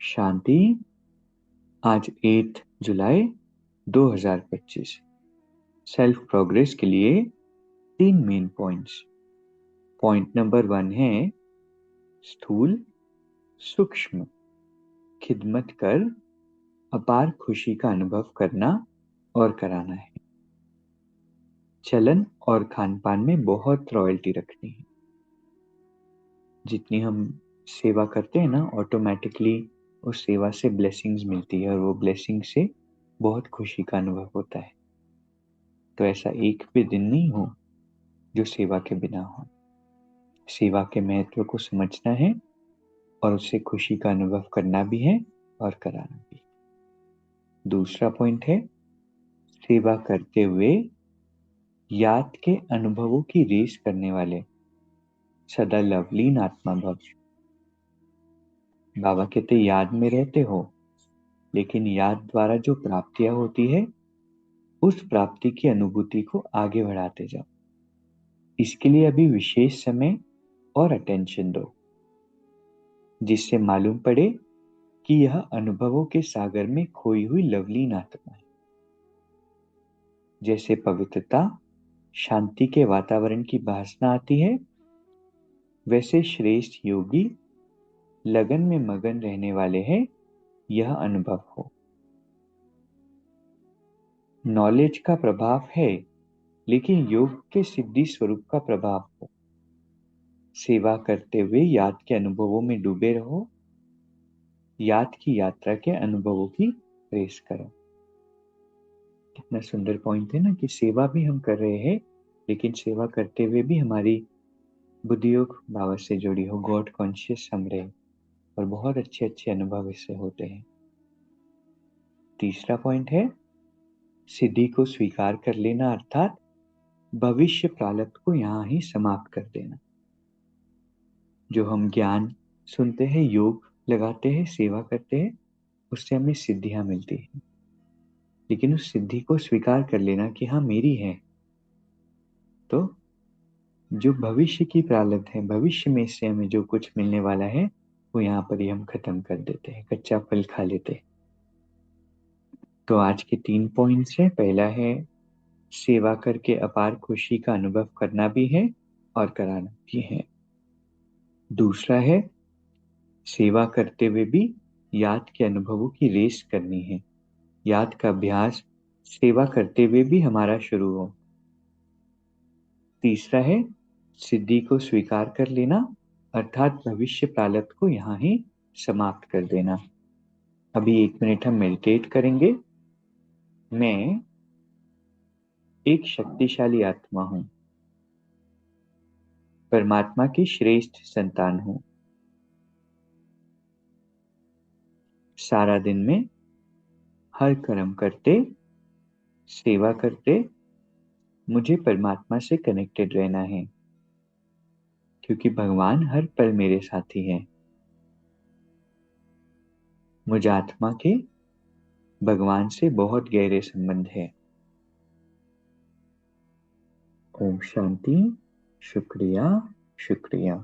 शांति। आज 8 जुलाई 2025। Self progress के लिए 3 मेन पॉइंट्स। पॉइंट नंबर 1 है स्थूल सूक्ष्म खिदमत कर अपार खुशी का अनुभव करना और कराना है। चलन और खान पान में बहुत रॉयल्टी रखनी है। जितनी हम सेवा करते हैं ना, ऑटोमेटिकली उस सेवा से ब्लेसिंग्स मिलती है और वो ब्लेसिंग से बहुत खुशी का अनुभव होता है। तो ऐसा एक भी दिन नहीं हो जो सेवा के बिना हो। सेवा के महत्व को समझना है और उससे खुशी का अनुभव करना भी है और कराना भी। दूसरा पॉइंट है सेवा करते हुए याद के अनुभवों की रेस करने वाले सदा लवलीन आत्मा भव। बाबा कहते याद में रहते हो, लेकिन याद द्वारा जो प्राप्तियां होती है उस प्राप्ति की अनुभूति को आगे बढ़ाते जाओ। इसके लिए अभी विशेष समय और अटेंशन दो, जिससे मालूम पड़े कि यह अनुभवों के सागर में खोई हुई लवलीन आत्मा है। जैसे पवित्रता शांति के वातावरण की भासना आती है, वैसे श्रेष्ठ योगी लगन में मगन रहने वाले हैं यह अनुभव हो। नॉलेज का प्रभाव है, लेकिन योग के सिद्धि स्वरूप का प्रभाव हो। सेवा करते हुए याद के अनुभवों में डूबे रहो, याद की यात्रा के अनुभवों की रेस करो। कितना सुंदर पॉइंट है ना कि सेवा भी हम कर रहे हैं, लेकिन सेवा करते हुए भी हमारी बुद्धियोग बाबा से जुड़ी हो, गॉड कॉन्शियस हम रहे, और बहुत अच्छे अच्छे अनुभव इससे होते हैं। तीसरा पॉइंट है सिद्धि को स्वीकार कर लेना, अर्थात भविष्य प्रारब्ध को यहां ही समाप्त कर देना। जो हम ज्ञान सुनते हैं, योग लगाते हैं, सेवा करते हैं, उससे हमें सिद्धियां मिलती हैं, लेकिन उस सिद्धि को स्वीकार कर लेना कि हाँ मेरी है। तो जो भविष्य की प्रारब्ध है, भविष्य में से हमें जो कुछ मिलने वाला है वो यहाँ पर ही हम खत्म कर देते हैं, कच्चा फल खा लेते हैं। तो आज के 3 पॉइंट्स हैं। पहला है सेवा करके अपार खुशी का अनुभव करना भी है और कराना भी है। दूसरा है सेवा करते हुए भी याद के अनुभवों की रेस करनी है। याद का अभ्यास सेवा करते हुए भी हमारा शुरू हो। तीसरा है सिद्धि को स्वीकार कर लेना, अर्थात भविष्य प्रारब्ध को यहाँ ही समाप्त कर देना। अभी 1 मिनट हम मेडिटेट करेंगे। मैं एक शक्तिशाली आत्मा हूं, परमात्मा की श्रेष्ठ संतान हूं। सारा दिन में हर कर्म करते, सेवा करते मुझे परमात्मा से कनेक्टेड रहना है, क्योंकि भगवान हर पल मेरे साथी हैं। मुझ आत्मा के भगवान से बहुत गहरे संबंध है। ओम शांति। शुक्रिया शुक्रिया।